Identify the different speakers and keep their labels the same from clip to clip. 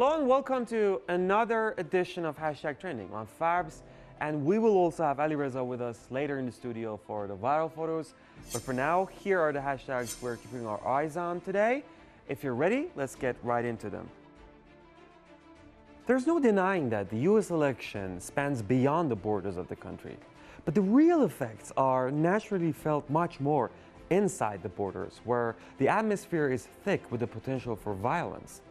Speaker 1: Hello and welcome to another edition of Hashtag Trending. I'm Fabs, and we will also have Alireza with us later in the studio for the viral photos. But for now, here are the hashtags we're keeping our eyes on today. If you're ready, let's get right into them. There's no denying that the US election spans beyond the borders of the country. But the real effects are naturally felt much more inside the borders, where the atmosphere is thick with the potential for violence.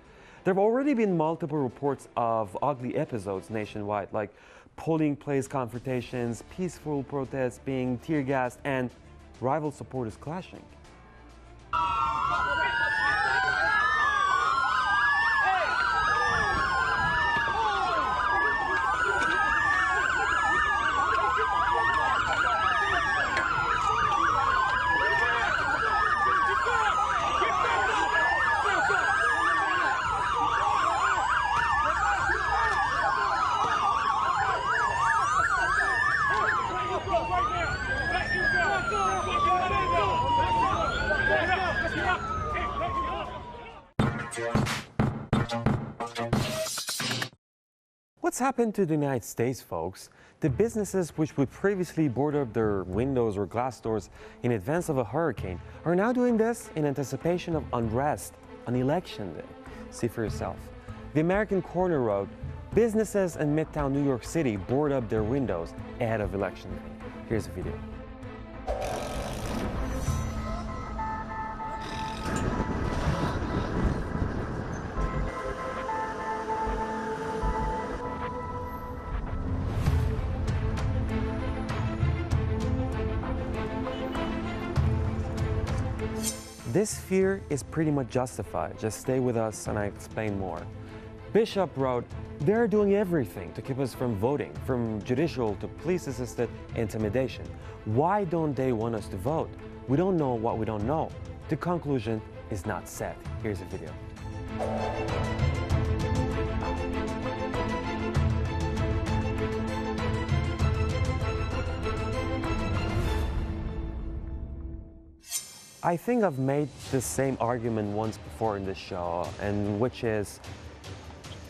Speaker 1: There have already been multiple reports of ugly episodes nationwide, like polling place confrontations, peaceful protests being tear-gassed, and rival supporters clashing. What's happened to the United States, folks? The businesses which would previously board up their windows or glass doors in advance of a hurricane are now doing this in anticipation of unrest on Election Day. See for yourself. The American Corner wrote, businesses in Midtown New York City board up their windows ahead of Election Day. Here's a video. This fear is pretty much justified. Just stay with us and I explain more. Bishop wrote, they're doing everything to keep us from voting, from judicial to police-assisted intimidation. Why don't they want us to vote? We don't know what we don't know. The conclusion is not set. Here's a video. I think I've made the same argument once before in this show, and which is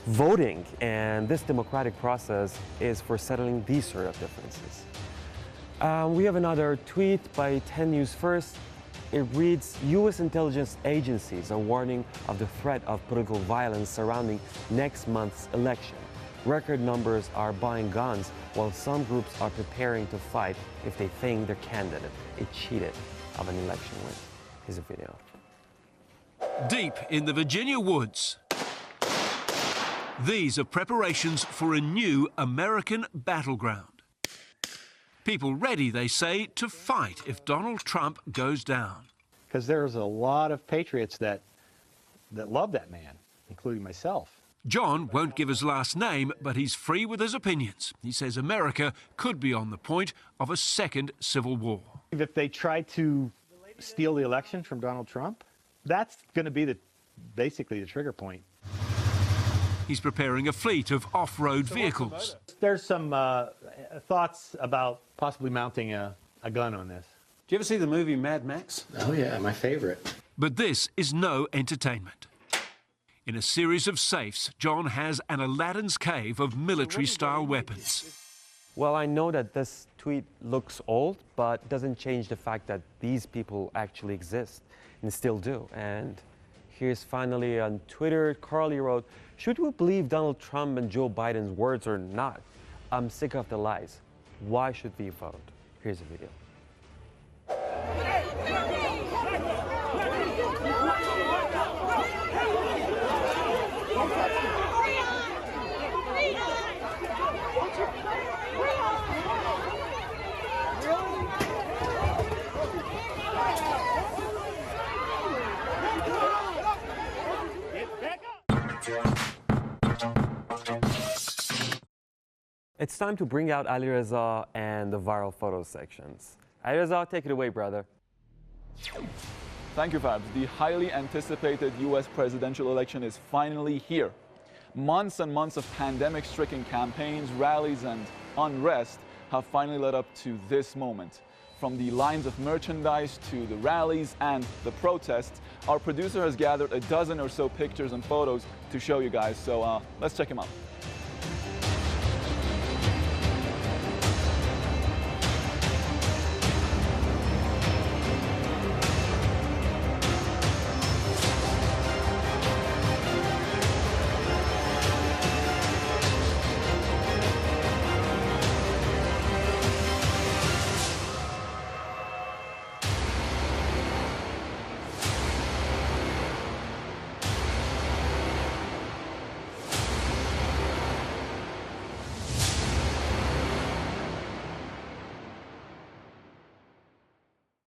Speaker 1: voting and this democratic process is for settling these sort of differences. We have another tweet by 10 News First. It reads, US intelligence agencies are warning of the threat of political violence surrounding next month's election. Record numbers are buying guns while some groups are preparing to fight if they think their candidate is cheated of an election win. Here's a video.
Speaker 2: Deep in the Virginia woods, these are preparations for a new American battleground. People ready, they say, to fight if Donald Trump goes down.
Speaker 3: Because there's a lot of patriots that love that man, including myself.
Speaker 2: John won't give his last name, but he's free with his opinions. He says America could be on the point of a second civil war.
Speaker 3: If they try to steal the election from Donald Trump, that's going to be basically the trigger point.
Speaker 2: He's preparing a fleet of off-road vehicles.
Speaker 3: There's some thoughts about possibly mounting a gun on this.
Speaker 4: Do you ever see the movie Mad Max?
Speaker 5: Oh yeah, my favorite.
Speaker 2: But this is no entertainment. In a series of safes, John has an Aladdin's cave of military-style weapons.
Speaker 1: Well, I know that this tweet looks old, but doesn't change the fact that these people actually exist and still do. And here's finally on Twitter, Carly wrote, should we believe Donald Trump and Joe Biden's words or not? I'm sick of the lies. Why should we vote? Here's a video. It's time to bring out Alireza and the viral photos sections. Alireza, take it away, brother.
Speaker 6: Thank you, Fabs. The highly anticipated U.S. presidential election is finally here. Months and months of pandemic-stricken campaigns, rallies, and unrest have finally led up to this moment. From the lines of merchandise to the rallies and the protests, our producer has gathered a dozen or so pictures and photos to show you guys, so let's check them out.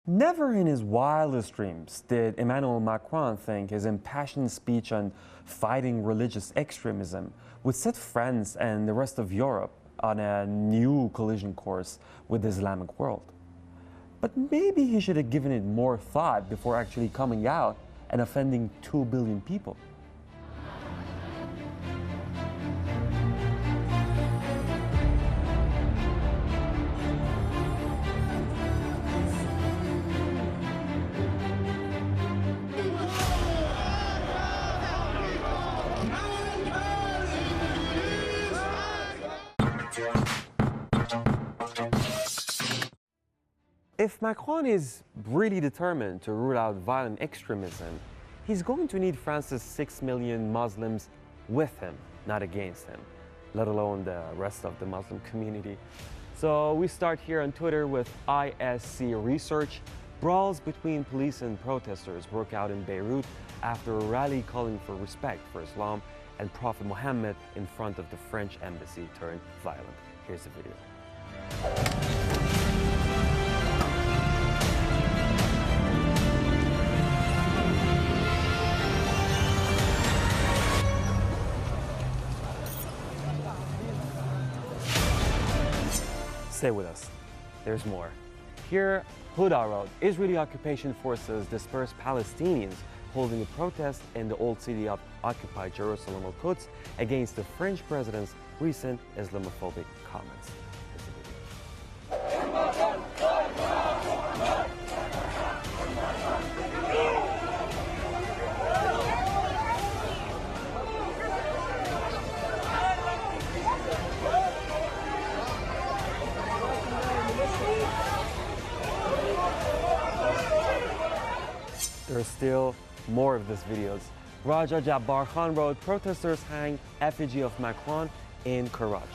Speaker 1: Never in his wildest dreams did Emmanuel Macron think his impassioned speech on fighting religious extremism would set France and the rest of Europe on a new collision course with the Islamic world. But maybe he should have given it more thought before actually coming out and offending 2 billion people. If Macron is really determined to rule out violent extremism, he's going to need France's 6 million Muslims with him, not against him, let alone the rest of the Muslim community. So we start here on Twitter with ISC Research. Brawls between police and protesters broke out in Beirut after a rally calling for respect for Islam and Prophet Muhammad in front of the French embassy turned violent. Here's the video. Stay with us. There's more. Here, Huda Road, Israeli occupation forces dispersed Palestinians holding a protest in the old city of occupied Jerusalem Al-Quds against the French president's recent Islamophobic comments. There's still more of these videos. Raja Jabbar Khan Road, protesters hang effigy of Macron in Karachi.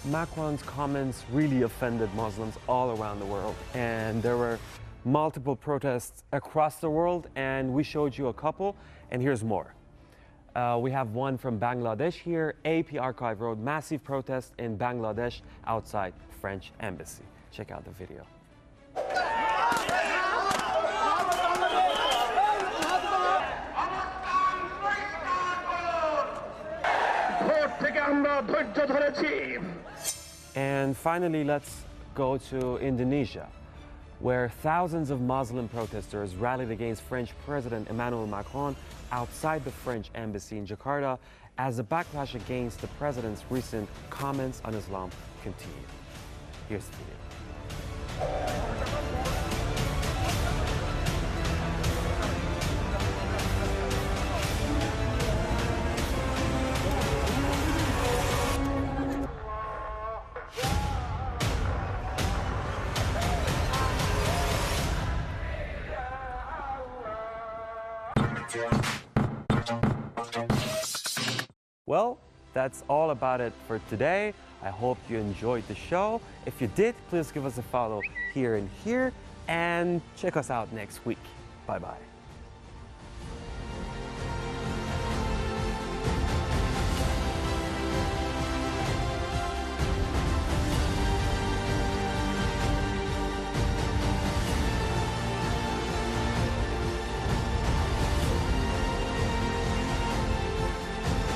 Speaker 1: Macron's comments really offended Muslims all around the world, and there were multiple protests across the world, and we showed you a couple, and here's more. We have one from Bangladesh here, AP Archive Road, massive protest in Bangladesh outside French embassy. Check out the video. And finally, let's go to Indonesia, where thousands of Muslim protesters rallied against French President Emmanuel Macron outside the French embassy in Jakarta as the backlash against the president's recent comments on Islam continued. Here's the video. Well, that's all about it for today. I hope you enjoyed the show. If you did, please give us a follow here and here, and check us out next week. Bye-bye.